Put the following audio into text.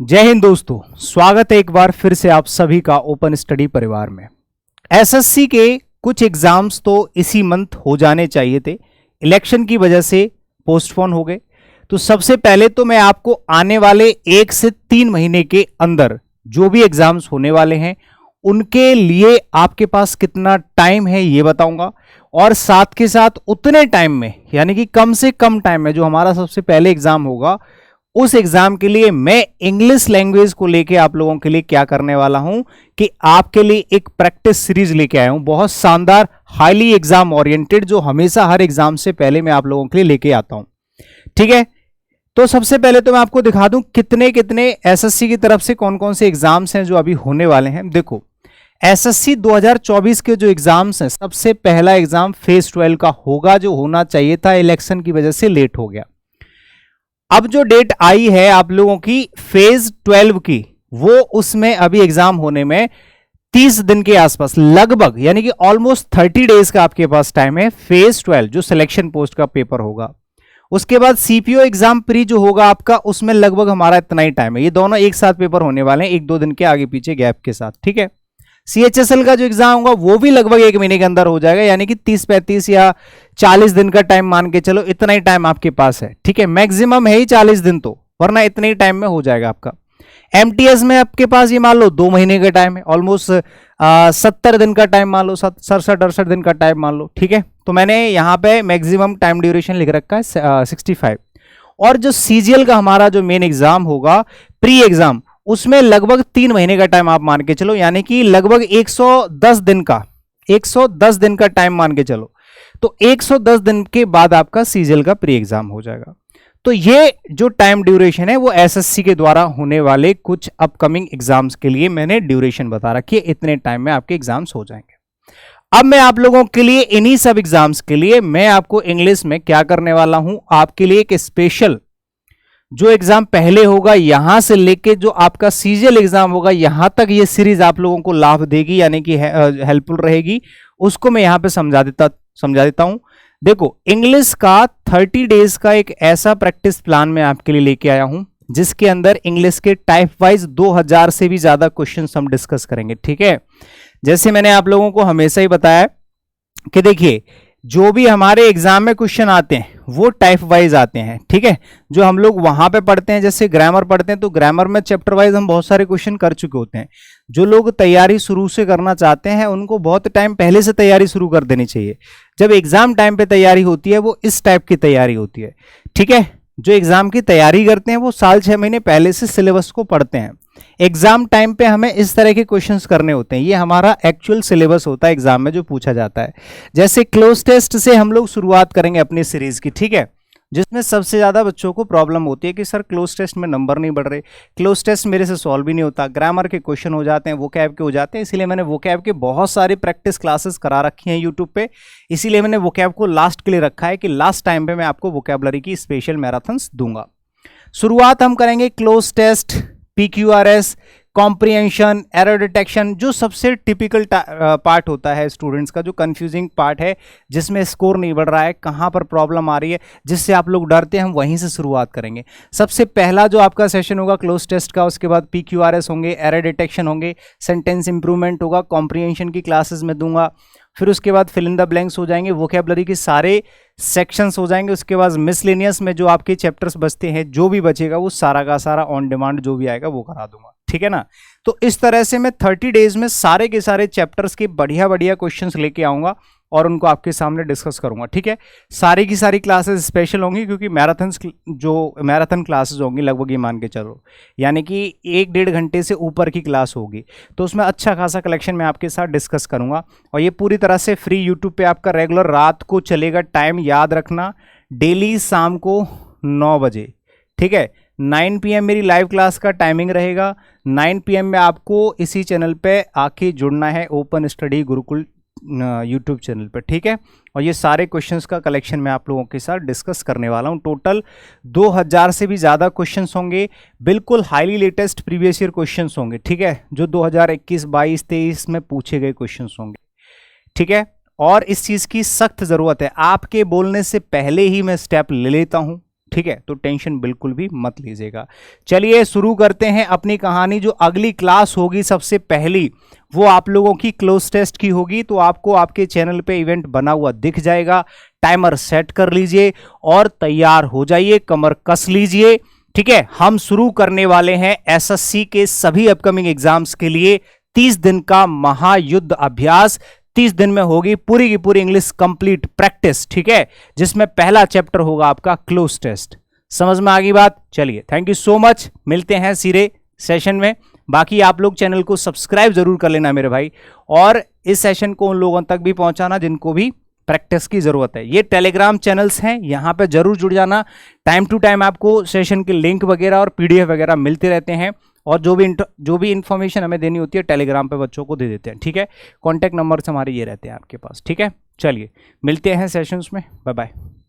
जय हिंद दोस्तों, स्वागत है एक बार फिर से आप सभी का ओपन स्टडी परिवार में। एसएससी के कुछ एग्जाम्स तो इसी मंथ हो जाने चाहिए थे, इलेक्शन की वजह से पोस्टपोन हो गए। तो सबसे पहले तो मैं आपको आने वाले 1 से 3 महीने के अंदर जो भी एग्जाम्स होने वाले हैं उनके लिए आपके पास कितना टाइम है ये बताऊंगा, और साथ के साथ उतने टाइम में यानी कि कम से कम टाइम में जो हमारा सबसे पहले एग्जाम होगा उस एग्जाम के लिए मैं इंग्लिश लैंग्वेज को लेके आप लोगों के लिए क्या करने वाला हूं कि आपके लिए एक प्रैक्टिस सीरीज लेके आया हूं, बहुत शानदार, हाईली एग्जाम ओरिएंटेड, जो हमेशा हर एग्जाम से पहले मैं आप लोगों के लिए लेके आता हूं। ठीक है, तो सबसे पहले तो मैं आपको दिखा दूं कितने कितने एसएससी की तरफ से कौन कौन से एग्जाम्स हैं जो अभी होने वाले हैं। देखो, एसएससी 2024 के जो एग्जाम्स हैं, सबसे पहला एग्जाम फेज 12 का होगा, जो होना चाहिए था, इलेक्शन की वजह से लेट हो गया। अब जो डेट आई है आप लोगों की फेज 12 की, वो उसमें अभी एग्जाम होने में 30 दिन के आसपास लगभग, यानी कि ऑलमोस्ट 30 डेज का आपके पास टाइम है। फेज 12 जो सिलेक्शन पोस्ट का पेपर होगा, उसके बाद सीपीओ एग्जाम प्री जो होगा आपका, उसमें लगभग हमारा इतना ही टाइम है। ये दोनों एक साथ पेपर होने वाले हैं, 1-2 दिन के आगे पीछे गैप के साथ। ठीक है, सीएचएसएल का जो एग्जाम होगा वो भी लगभग 1 महीने के अंदर हो जाएगा, यानी कि 30-35 या 40 दिन का टाइम मान के चलो, इतना ही टाइम आपके पास है। ठीक है, मैक्सिमम है ही 40 दिन, तो वरना इतने ही टाइम में हो जाएगा आपका। एमटीएस में आपके पास ये मान लो 2 महीने का टाइम है, ऑलमोस्ट 70 दिन का टाइम मान लो, 67-68 दिन का टाइम मान लो। ठीक है, तो मैंने यहाँ पे मैक्सिमम टाइम ड्यूरेशन लिख रखा है 65। और जो सीजीएल का हमारा जो मेन एग्जाम होगा, प्री एग्जाम, उसमें लगभग 3 महीने का टाइम आप मान के चलो, यानी कि लगभग 110 दिन का टाइम मान के चलो। तो 110 दिन के बाद आपका सीजीएल का प्री एग्जाम हो जाएगा। तो ये जो टाइम ड्यूरेशन है वो एसएससी के द्वारा होने वाले कुछ अपकमिंग एग्जाम्स के लिए मैंने ड्यूरेशन बता रखी है, इतने टाइम में आपके एग्जाम्स हो जाएंगे। अब मैं आप लोगों के लिए इन्हीं सब एग्जाम्स के लिए मैं आपको इंग्लिश में क्या करने वाला हूं, आपके लिए एक स्पेशल जो एग्जाम पहले होगा, यहां से लेके जो आपका सीजीएल एग्जाम होगा, यहां तक ये सीरीज आप लोगों को लाभ देगी, यानी कि हेल्पफुल रहेगी। उसको मैं यहां पे समझा देता हूं। देखो, इंग्लिश का 30 डेज का एक ऐसा प्रैक्टिस प्लान मैं आपके लिए लेके आया हूं, जिसके अंदर इंग्लिश के टाइप वाइज 2000 से भी ज्यादा क्वेश्चन हम डिस्कस करेंगे। ठीक है, जैसे मैंने आप लोगों को हमेशा ही बताया कि देखिए, जो भी हमारे एग्जाम में क्वेश्चन आते हैं वो टाइप वाइज आते हैं। ठीक है, जो हम लोग वहां पे पढ़ते हैं, जैसे ग्रामर पढ़ते हैं, तो ग्रामर में चैप्टर वाइज हम बहुत सारे क्वेश्चन कर चुके होते हैं। जो लोग तैयारी शुरू से करना चाहते हैं उनको बहुत टाइम पहले से तैयारी शुरू कर देनी चाहिए। जब एग्जाम टाइम पे तैयारी होती है वो इस टाइप की तैयारी होती है। ठीक है, जो एग्जाम की तैयारी करते हैं वो साल 6 महीने पहले से सिलेबस को पढ़ते हैं। एग्जाम टाइम पे हमें इस तरह के क्वेश्चंस करने होते हैं, ये हमारा एक्चुअल सिलेबस होता है एग्जाम में जो पूछा जाता है। जैसे क्लोज टेस्ट से हम लोग शुरुआत करेंगे अपनी सीरीज की। ठीक है, जिसमें सबसे ज्यादा बच्चों को प्रॉब्लम होती है कि सर क्लोज टेस्ट में नंबर नहीं बढ़ रहे, क्लोज टेस्ट मेरे से सॉल्व भी नहीं होता, ग्रामर के क्वेश्चन हो जाते हैं, वोकैब के हो जाते हैं। इसीलिए मैंने वोकैब के बहुत सारे प्रैक्टिस क्लासेस करा रखी हैं यूट्यूब पे। इसीलिए मैंने वोकैब को लास्ट के लिए रखा है कि लास्ट टाइम पे मैं आपको वोकैबलरी की स्पेशल मैराथन्स दूंगा। शुरुआत हम करेंगे close test, PQRS, comprehension, error detection, जो सबसे टिपिकल पार्ट होता है स्टूडेंट्स का, जो कंफ्यूजिंग पार्ट है, जिसमें स्कोर नहीं बढ़ रहा है, कहाँ पर प्रॉब्लम आ रही है, जिससे आप लोग डरते हैं, हम वहीं से शुरुआत करेंगे। सबसे पहला जो आपका सेशन होगा क्लोज टेस्ट का, उसके बाद पीक्यूआरएस होंगे, एरर डिटेक्शन होंगे, सेंटेंस इंप्रूवमेंट होगा, कॉम्प्रिहेंशन की क्लासेस में दूंगा। फिर उसके बाद फिल इन द ब्लैंक्स हो जाएंगे, वोकैबुलरी के सारे सेक्शंस हो जाएंगे। उसके बाद मिसलेनियस में जो आपके चैप्टर्स बचते हैं, जो भी बचेगा वो सारा का सारा ऑन डिमांड जो भी आएगा वो करा दूंगा। ठीक है ना, तो इस तरह से मैं 30 डेज में सारे के सारे चैप्टर्स के बढ़िया बढ़िया क्वेश्चंस लेके आऊंगा और उनको आपके सामने डिस्कस करूंगा। ठीक है, सारी की सारी क्लासेस स्पेशल होंगी, क्योंकि मैराथन क्लासेस होंगी लगभग, ये मान के चलो, यानी कि 1-1.5 घंटे से ऊपर की क्लास होगी। तो उसमें अच्छा खासा कलेक्शन मैं आपके साथ डिस्कस करूंगा, और ये पूरी तरह से फ्री यूट्यूब पे आपका रेगुलर रात को चलेगा। टाइम याद रखना, डेली शाम को 9 बजे। ठीक है, 9 PM मेरी लाइव क्लास का टाइमिंग रहेगा। 9 PM में आपको इसी चैनल पे आके जुड़ना है, open study Gurukul YouTube channel पे। ठीक है, और ये सारे क्वेश्चंस का कलेक्शन मैं आप लोगों के साथ डिस्कस करने वाला हूँ। टोटल 2000 से भी ज़्यादा क्वेश्चंस होंगे, बिल्कुल highly latest previous year questions होंगे। ठीक है, जो 2021, 22, 23 में पूछे गए क्वेश्चंस होंगे। ठीक है, और इस चीज़ की सख्त ज़रूरत है, आपके बोलने से पहले ही मैं स्टेप ले लेता हूँ। ठीक है, तो टेंशन बिल्कुल भी मत लीजिएगा। चलिए शुरू करते हैं अपनी कहानी। जो अगली क्लास होगी सबसे पहली, वो आप लोगों की क्लोज टेस्ट की होगी। तो आपको आपके चैनल पे इवेंट बना हुआ दिख जाएगा, टाइमर सेट कर लीजिए और तैयार हो जाइए, कमर कस लीजिए। ठीक है, हम शुरू करने वाले हैं एसएससी के सभी अपकमिंग एग्जाम्स के लिए 30 दिन का महायुद्ध अभ्यास। 30 दिन में होगी पूरी की पूरी इंग्लिश कंप्लीट प्रैक्टिस, ठीक है, जिसमें पहला चैप्टर होगा आपका क्लोज टेस्ट। समझ में आ गई बात? चलिए, थैंक यू सो मच, मिलते हैं सीधे सेशन में। बाकी आप लोग चैनल को सब्सक्राइब जरूर कर लेना मेरे भाई, और इस सेशन को उन लोगों तक भी पहुंचाना जिनको भी प्रैक्टिस की जरूरत है। ये टेलीग्राम चैनल्स हैं, यहां पे जरूर जुड़ जाना। टाइम टू टाइम आपको सेशन के लिंक वगैरह और पीडीएफ वगैरह मिलते रहते हैं, और जो भी इंफॉर्मेशन हमें देनी होती है टेलीग्राम पे बच्चों को दे देते हैं। ठीक है, कॉन्टैक्ट नंबर्स हमारे ये रहते हैं आपके पास। ठीक है, चलिए मिलते हैं सेशंस में, बाय बाय।